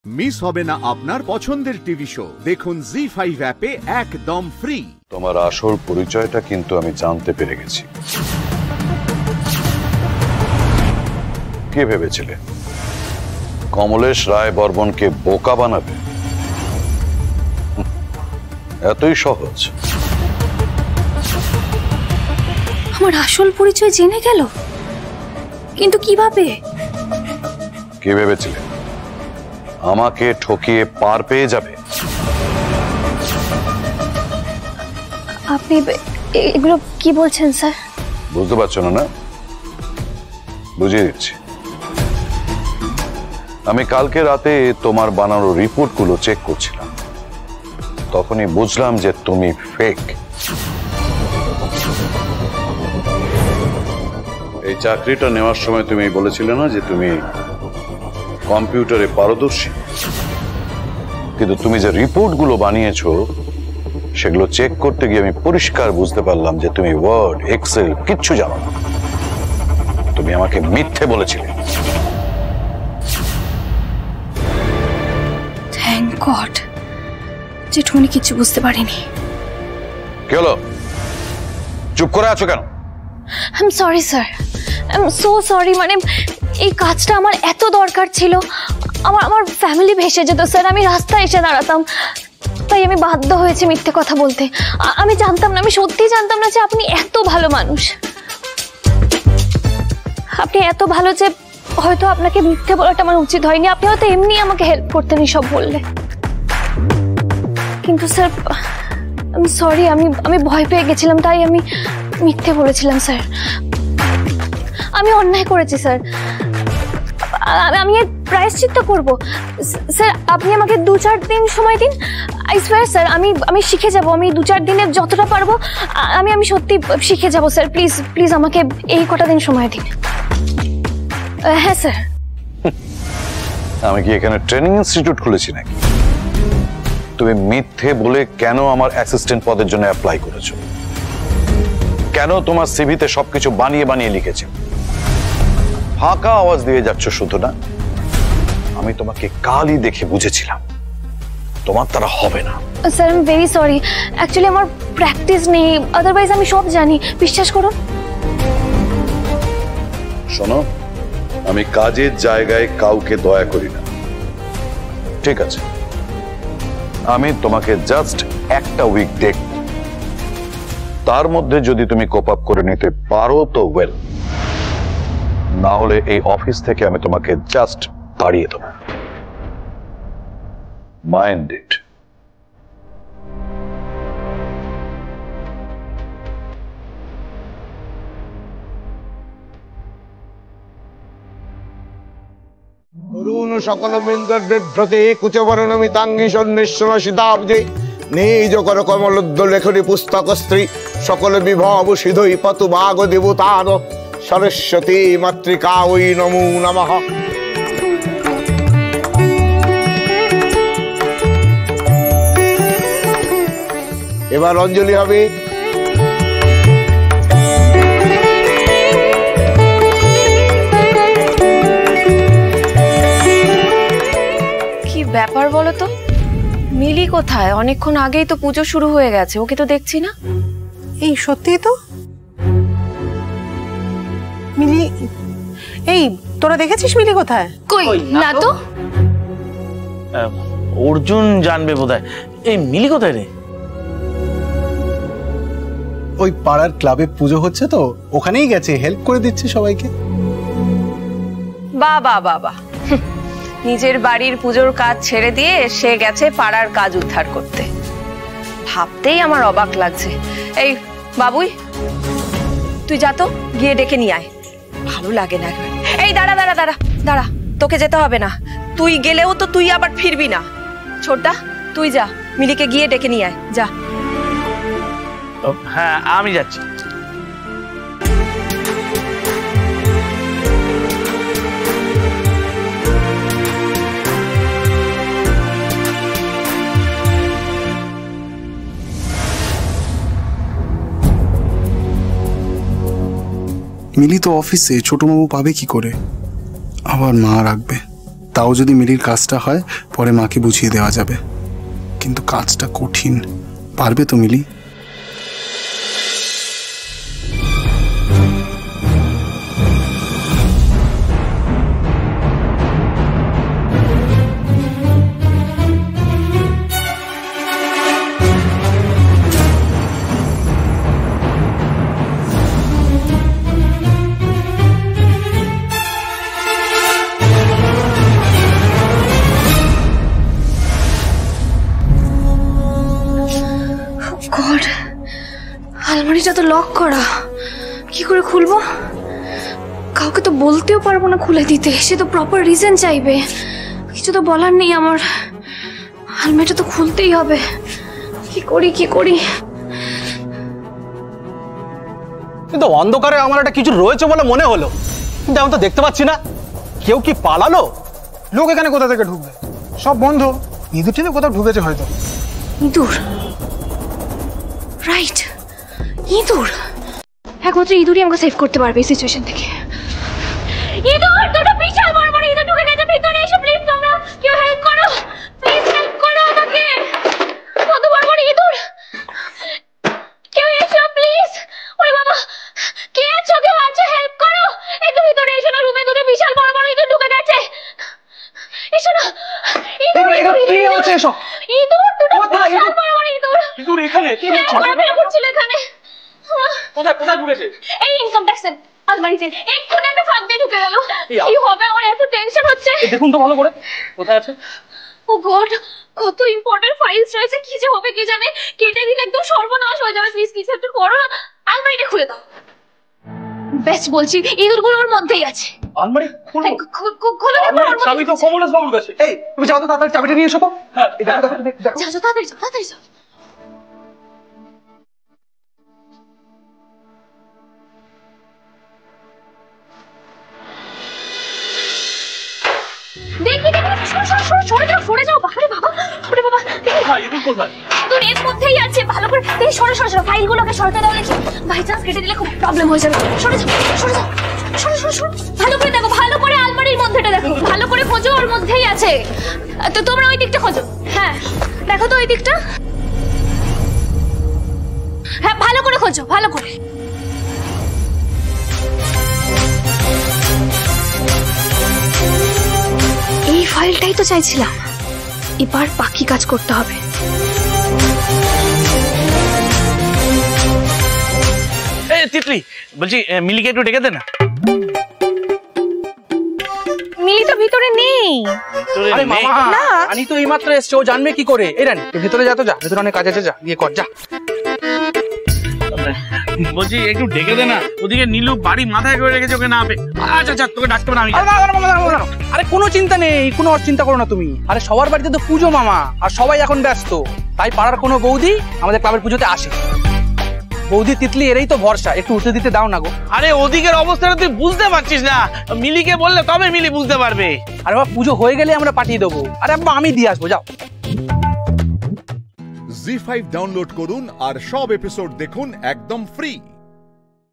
Miss হবে না আপনার পছন্দের টিভি শো। দেখুন জি5 অ্যাপে একদম ফ্রি। তোমার আসল পরিচয়টা কিন্তু আমি জানতে পেরে গেছি। কে ভেবেছিলে কমলেশ রায় বর্মনকে বোকা বানাবে? এতই সহজ। আমার আসল পরিচয় জেনে গেল, কিন্তু কিভাবে? কে ভেবেছিলে আমাকে ঠকিয়ে পার পেয়ে যাবে? আপনি এগুলো কি বলছেন স্যার? বুঝতে পারছো না? বুঝিয়ে দিচ্ছি। আমি কালকে রাতে তোমার বানানো রিপোর্টগুলো চেক করছিলাম, তখনই বুঝলাম যে তুমি ফেক। এই চাকরিটা নেওয়ার সময় তুমি বলেছিলে না যে তুমি কম্পিউটারে পারদর্শী, কিন্তু তুমি যে রিপোর্টগুলো বানিয়েছো সেগুলো চেক করতে গিয়ে আমি পরিষ্কার বুঝতে পারলাম যে তুমি ওয়ার্ড এক্সেল কিচ্ছু জানো না। তুমি আমাকে মিথ্যে বলেছিলে। থ্যাংক গড জেঠুমনি কিছু বুঝতে পারিনি। কি হলো, চুপ করে আছো কেন? I am sorry sir, I am so sorry. মানে এই কাজটা আমার এত দরকার ছিল, আমার ফ্যামিলি ভেসে যেত স্যার, আমি রাস্তায় এসে দাঁড়াতাম, তাই আমি বাধ্য হয়েছি মিথ্যে কথা বলতে। আমি জানতাম না, আমি সত্যিই জানতাম না যে আপনি এত ভালো মানুষ। আপনি এত ভালো যে হয়তো আপনাকে মিথ্যে বলাটা আমার উচিত হয়নি। আপনি হয়তো এমনি আমাকে হেল্প করতেন সব বললে, কিন্তু স্যার আই এম সরি, আমি ভয় পেয়ে গেছিলাম, তাই আমি মিথ্যে বলেছিলাম স্যার। আমি অন্যায় করেছি স্যার, আমি এর প্রায়শ্চিত্ত করব স্যার। আপনি আমাকে 2-4 দিন সময় দিন, আই সোয়ার স্যার। আমি শিখে যাব, আমি 2-4 দিনে যতটা পারবো আমি সত্যি শিখে যাব স্যার। প্লিজ প্লিজ আমাকে এই কটা দিন সময় দিন। হ্যাঁ স্যার। আমি কি এখানে ট্রেনিং ইনস্টিটিউট খুলেছি নাকি? তুমি মিথ্যে বলে কেন আমার অ্যাসিস্ট্যান্ট পদের জন্য অ্যাপ্লাই করেছো? কেন তোমার সিভিতে সবকিছু বানিয়ে বানিয়ে লিখেছো? ফাঁকা আওয়াজ দিয়ে যাচ্ছ শুধু না। আমি তোমাকে কালই দেখে বুঝেছিলাম তোমার দ্বারা হবে না। Sir I am very sorry, actually আমার প্র্যাকটিস নেই, আদারওয়াইজ আমি সব জানি, বিশ্বাস করুন। শোনো, আমি কাজের জায়গায় কাউকে দয়া করি না, ঠিক আছে? আমি তোমাকে জাস্ট একটা উইক দেখব, তার মধ্যে যদি তুমি কোপ আপ করে নিতে পারো তো ওয়েল, না হলে এই অফিস থেকে আমি তোমাকে জাস্ট তাড়িয়ে দেব। Mind it. অরুণ সকল বিভ্রতে কুচবরণমিতাঙ্গি সন্নিশ্বর সীতাব্জে নিজ কর কমলোদ্য লেখনী পুস্তক স্ত্রী সকল বিভব সিধৈ পতু বাগ দেবতার সরস্বতী মাতৃকা ওই নমো নমঃ। এবার অঞ্জলি হবে। কি ব্যাপার বলো তো, মিলি কোথায়? অনেকক্ষণ আগেই তো পুজো শুরু হয়ে গেছে, ওকে তো দেখছি না। এই সত্যি তো মিলি, এই তোরা দেখেছিস মিলি কোথায়? কই না তো। অর্জুন জানবে বোধহয়। এই মিলি কোথায় রে? ওই পাড়ার ক্লাবে পুজো হচ্ছে তো ওখানেই গেছে, হেল্প করে দিচ্ছে সবাইকে। বাবা বাবা, নিজের বাড়ির পুজোর কাজ ছেড়ে দিয়ে সে গেছে পাড়ার কাজ উদ্ধার করতে। ভাবতেই আমার অবাক লাগছে। এই বাবুই, তুই যা তো, গিয়ে ডেকে নিয়ে আয়। ভালো লাগে না। এই দাঁড়া দাঁড়া দাঁড়া দাঁড়া, তোকে যেতে হবে না। তুই গেলেও তো তুই আবার ফিরবি না। ছোটদা তুই যা, মিলিকে গিয়ে ডেকে নিয়ে আয়, যা। হ্যাঁ আমি যাচ্ছি। মিলি তো অফিসে, ছোট মামু পাবে কি করে? আবার মা রাখবে, তাও যদি মিলির কাজটা হয় পরে মাকে বুঝিয়ে দেওয়া যাবে, কিন্তু কাজটা কঠিন। পারবে তো মিলি? গড, আলমারিটা তো লক করা, কি করে খুলবো? কাউকে তো বলতেও পারবো না খুলে দিতে, সে তো প্রপার রিজন চাইবে। কিছু তো বলার নেই আমার, আলমারিটা তো খুলতেই হবে। কি করি কি করি? কিন্তু অন্ধকারে আমার একটা কিছু রয়েছে বলে মনে হলো, কিন্তু আমি তো দেখতে পাচ্ছি না। কেউ কি পালালো? লোক এখানে কোথা থেকে ঢুকবে? সব বন্ধ। ইঁদুর টিনে কোথাও ঢুকেছে হয়তো। ইঁদুর, রাইট, ইঁদুর। একমাত্র ইঁদুরই আমাকে সেভ করতে পারবে এই সিচুয়েশন থেকে। ইঁদুর, দুটো বিশাল বড় বড় ইঁদুর ঢুকে গেছে ভিতরে। এসে প্লিজ তোমরা কেউ হেল্প করো, প্লিজ হেল্প করো আমাকে। কত বড় বড় ইঁদুর, কেউ এসো প্লিজ। ওরে বাবা, কে আছো? কেউ আছো? হেল্প করো। একটু ভিতরে এসো না, রুমে দুটো বিশাল বড় বড় ইঁদুর ঢুকে গেছে। এসো না। ইঁদুর, কি হচ্ছে এসব? ইঁদুর, দুটো বিশাল বড় বড় ইঁদুর। ইঁদুর এখানে? কি হচ্ছে? ঘোরাফেরা করছিল এখানে। কোথায় কোথায় ঢুকেছে? এই ইনকাম ট্যাক্সের আলমারিতে এক্ষুনি একটা ফাঁক দিয়ে ঢুকে গেল। কি হবে? আমার এত টেনশন হচ্ছে। দেখুন তো ভালো করে কোথায় আছে। ও গড, কত ইম্পর্টেন্ট ফাইলস রয়েছে, কি যে হবে কে জানে। কেটে দিলে একদম সর্বনাশ হয়ে যাবে। প্লিজ কিছু একটু করো না, আলমারিটা খুলে দাও। বেস্ট বলছি, ইঁদুরগুলো ওর মধ্যেই আছে। আলমারি খুলো। খোলো দেখো। চাবি তো কমলেশ বাবুর কাছে। এই তুমি যাও তো, তাড়াতাড়ি চাবিটা নিয়ে এসো তো। হ্যাঁ, দেখো দেখো দেখো। যাও যাও, তাড়াতাড়ি যাও, তাড়াতাড়ি যাও। দেখি দেখি, সরে যাও। বাবারে বাবা, ওরে বাবা। হ্যাঁ, ইঁদুর কোথায়? ইঁদুর এর মধ্যেই আছে। ভালো করে দেখি, সরে ফাইলগুলোকে সরতে দাও দেখি। বাই চান্স কেটে দিলে খুব প্রবলেম হয়ে যাবে। সরে যাও। ভালো করে দেখো, ভালো করে আলমারির মধ্যেটা দেখো, ভালো করে খোঁজো, ওর মধ্যেই আছে। তো তোমরা ওই দিকটা খোঁজো। হ্যাঁ দেখো তো ওই দিকটা। হ্যাঁ ভালো করে খোঁজো, ভালো করে। এই ফাইলটাই তো চাইছিলাম। এবার বাকি কাজ করতে হবে। এই তিতলি, বলছি মিলিকে একটু ডেকে দে না। মিলি তো ভিতরে নেই। আরে মামা, রানী তো এইমাত্র এসছে, ও জানবে কি করে? এই রানী ভেতরে যা তো, যা ভেতরে অনেক কাজ আছে, যা গিয়ে কর, যা। বলছি একটু ডেকে দে না, ওদিকে নীলু বাড়ি মাথায় করে রেখেছে, ওকে না পে। আচ্ছা তোকে ডাকতে হবে না আমি। আরে কোনো চিন্তা নেই, কোনো চিন্তা করো না তুমি। আরে সবার বাড়িতে তো পুজো মামা, আর সবাই এখন ব্যস্ত, তাই পাড়ার কোনো বৌদি আমাদের ক্লাবের পুজোতে আসে। বৌদি তিতলি এরাই তো ভরসা, একটু উঠে দিতে দাও না গো। আরে ওদিকের অবস্থাটা তুই বুঝতে পারছিস না, মিলিকে বললে তবে মিলি বুঝতে পারবে। আরে বাবা, পুজো হয়ে গেলে আমরা পাঠিয়ে দেবো। আরে আব্বা আমি দিয়ে আসবো, যাও। জি5 ডাউনলোড করুন আর সব এপিসোড দেখুন একদম ফ্রি।